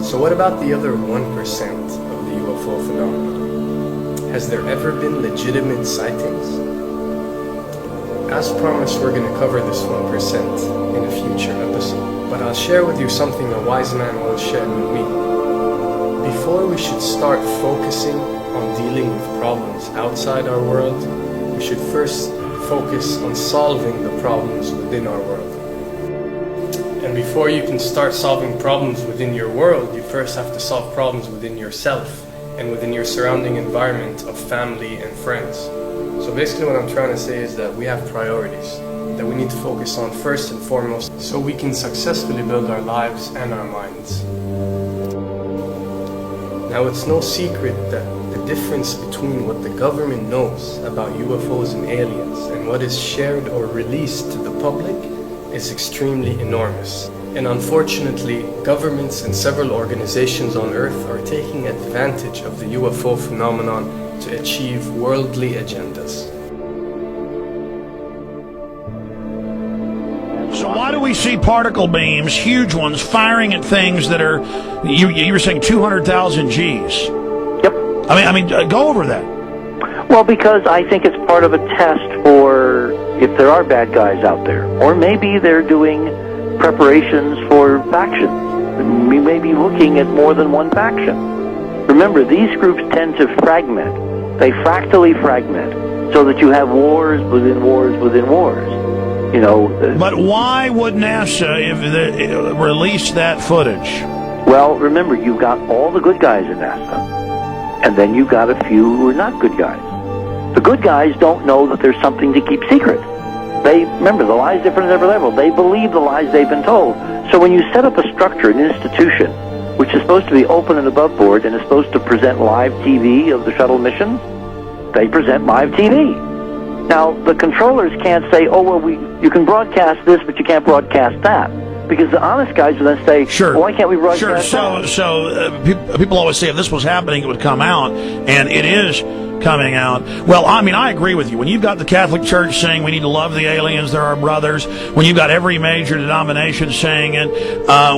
So what about the other 1% of the UFO phenomenon? Has there ever been legitimate sightings? As promised, we're going to cover this 1% in a future episode, but I'll share with you something a wise man once shared with me. Before we should start focusing on dealing with problems outside our world, we should first focus on solving the problems within our world. And before you can start solving problems within your world, you first have to solve problems within yourself and within your surrounding environment of family and friends. So basically what I'm trying to say is that we have priorities that we need to focus on first and foremost so we can successfully build our lives and our minds. Now, it's no secret that the difference between what the government knows about UFOs and aliens and what is shared or released to the public is extremely enormous. And unfortunately, governments and several organizations on Earth are taking advantage of the UFO phenomenon to achieve worldly agendas. So why do we see particle beams, huge ones, firing at things that are, you were saying 200,000 Gs? Yep. I mean, go over that. Well, because I think it's part of a test for if there are bad guys out there. Or maybe they're doing preparations for factions. We may be looking at more than one faction. Remember, these groups tend to fragment. They fractally fragment so that you have wars within wars within wars. You know. But why would NASA release that footage? Well, remember, you've got all the good guys in NASA, and then you've got a few who are not good guys. The good guys don't know that there's something to keep secret. Remember, the lie's different at every level. They believe the lies they've been told. So when you set up a structure, an institution, which is supposed to be open and above board and is supposed to present live TV of the shuttle mission, they present live TV. Now, the controllers can't say, oh, well, you can broadcast this, but you can't broadcast that. Because the honest guys will then say, sure. Well, why can't we broadcast that? So people always say if this was happening, it would come out, and it is coming out. Well, I mean, I agree with you. When you've got the Catholic Church saying we need to love the aliens, they're our brothers, when you've got every major denomination saying it,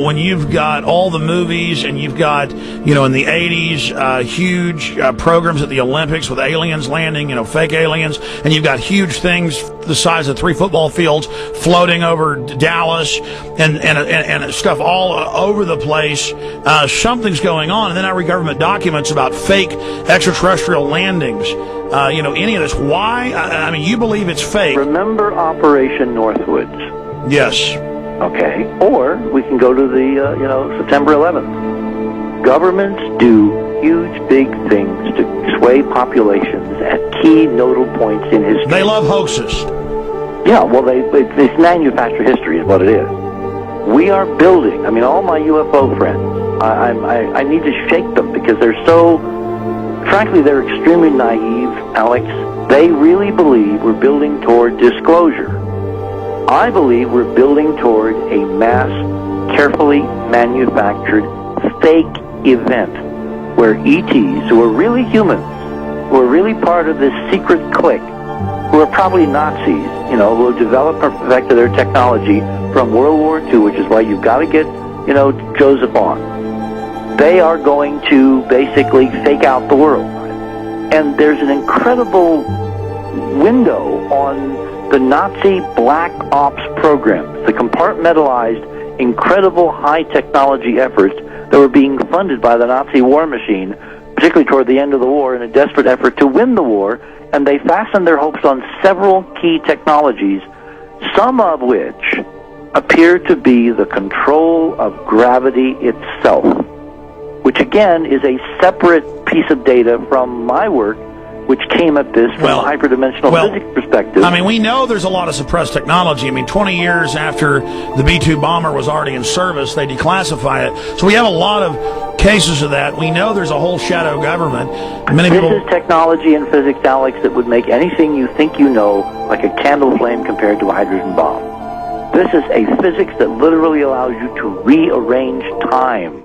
when you've got all the movies, and you've got, in the 80s, huge programs at the Olympics with aliens landing, fake aliens, and you've got huge things the size of 3 football fields floating over Dallas, and stuff all over the place. Something's going on, and then I read government documents about fake extraterrestrial landings. Any of this. Why? I mean, you believe it's fake. Remember Operation Northwoods? Yes. Okay. Or we can go to the, September 11th. Governments do huge, big things to sway populations at key nodal points in history. They love hoaxes. Yeah, well, it's manufactured history is what it is. We are building, all my UFO friends, I need to shake them because they're so, frankly, they're extremely naive, Alex. They really believe we're building toward disclosure. I believe we're building toward a mass, carefully manufactured, fake event where ETs, who are really humans, who are really part of this secret clique, who are probably Nazis, who have developed or perfected their technology from World War II, which is why you've got to get, Joseph on. They are going to basically fake out the world. And there's an incredible window on the Nazi black ops programs, the compartmentalized, incredible high technology efforts that were being funded by the Nazi war machine, particularly toward the end of the war, in a desperate effort to win the war. And they fastened their hopes on several key technologies, some of which appear to be the control of gravity itself, which again is a separate piece of data from my work, which came at this from a hyperdimensional physics perspective. We know there's a lot of suppressed technology. 20 years after the B-2 bomber was already in service, they declassify it. So we have a lot of cases of that. We know there's a whole shadow government. This is technology and physics, Alex, that would make anything you think you know like a candle flame compared to a hydrogen bomb. This is a physics that literally allows you to rearrange time.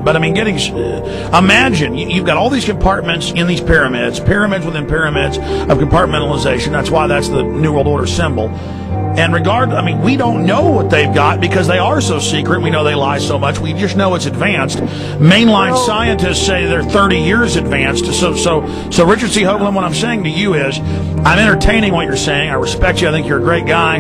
but I mean, imagine you've got all these compartments in these pyramids within pyramids of compartmentalization. That's why that's the New World Order symbol. And we don't know what they've got because they are so secret. We know they lie so much. We just know it's advanced. Mainline scientists say they're 30 years advanced. So Richard C. Hoagland, what I'm saying to you is, I'm entertaining what you're saying. I respect you. I think you're a great guy.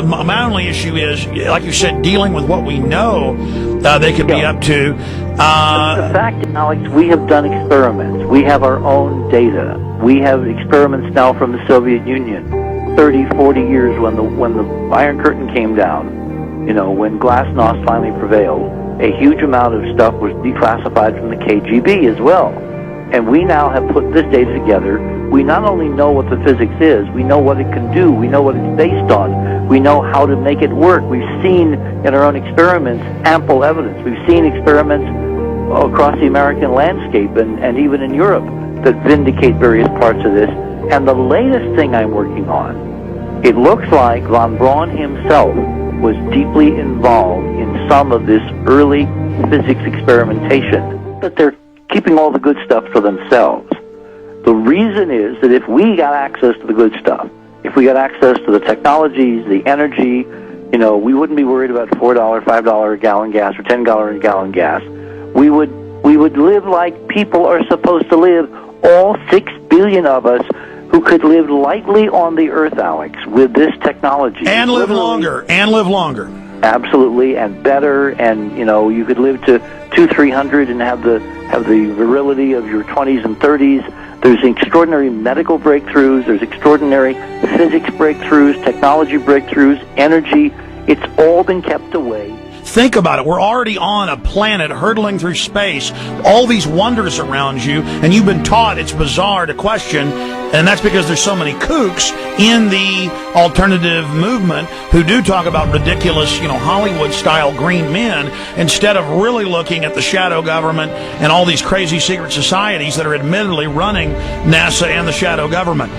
My only issue is, like you said, dealing with what we know they could be up to. The fact, Alex, we have done experiments. We have our own data. We have experiments now from the Soviet Union. 30, 40 years when the Iron Curtain came down, when Glasnost finally prevailed, a huge amount of stuff was declassified from the KGB as well. And we now have put this data together. We not only know what the physics is, we know what it can do, we know what it's based on, we know how to make it work. We've seen in our own experiments ample evidence. We've seen experiments across the American landscape and even in Europe that vindicate various parts of this. And the latest thing I'm working on, it looks like von Braun himself was deeply involved in some of this early physics experimentation, but they're keeping all the good stuff for themselves. The reason is that if we got access to the good stuff, if we got access to the technologies, the energy, we wouldn't be worried about $4, $5 a gallon gas or $10 a gallon gas. We would live like people are supposed to live, all 6 billion of us, who could live lightly on the earth, Alex, with this technology. And live longer. Absolutely, and better, and you could live to 200-300 and have the virility of your 20s and 30s. There's extraordinary medical breakthroughs, there's extraordinary physics breakthroughs, technology breakthroughs, energy. It's all been kept away. Think about it. We're already on a planet hurtling through space, all these wonders around you, and you've been taught it's bizarre to question, and that's because there's so many kooks in the alternative movement who do talk about ridiculous, Hollywood-style green men, instead of really looking at the shadow government and all these crazy secret societies that are admittedly running NASA and the shadow government.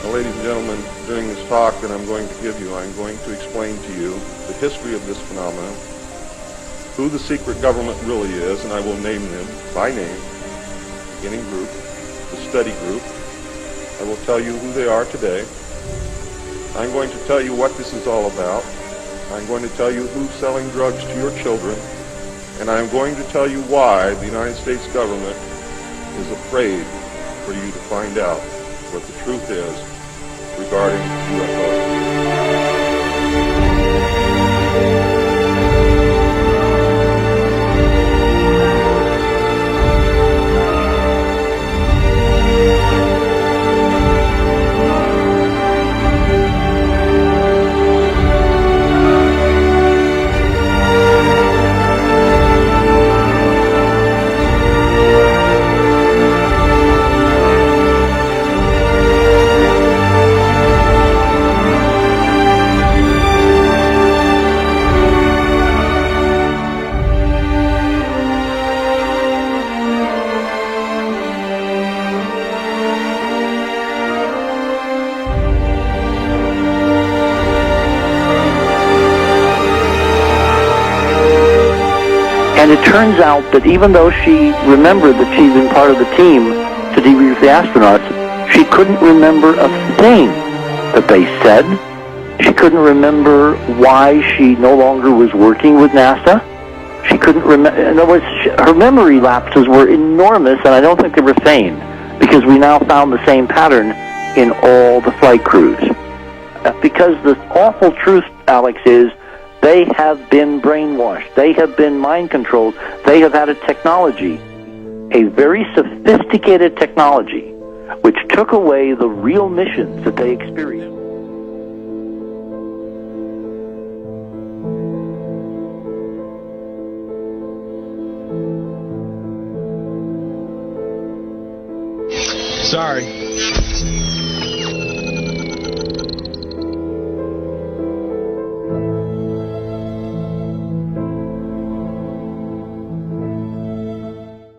Well, ladies and gentlemen, during this talk that I'm going to give you, I'm going to explain to you the history of this phenomenon, who the secret government really is, and I will name them by name, beginning group, the study group. I will tell you who they are today. I'm going to tell you what this is all about. I'm going to tell you who's selling drugs to your children, and I'm going to tell you why the United States government is afraid for you to find out what the truth is regarding UFOs. And it turns out that even though she remembered that she'd been part of the team to debrief the astronauts, she couldn't remember a thing that they said. She couldn't remember why she no longer was working with NASA. She couldn't remember. In other words, her memory lapses were enormous, and I don't think they were feigned, because we now found the same pattern in all the flight crews. Because the awful truth, Alex, is they have been brainwashed. They have been mind controlled. They have had a technology, a very sophisticated technology, which took away the real missions that they experienced. Sorry.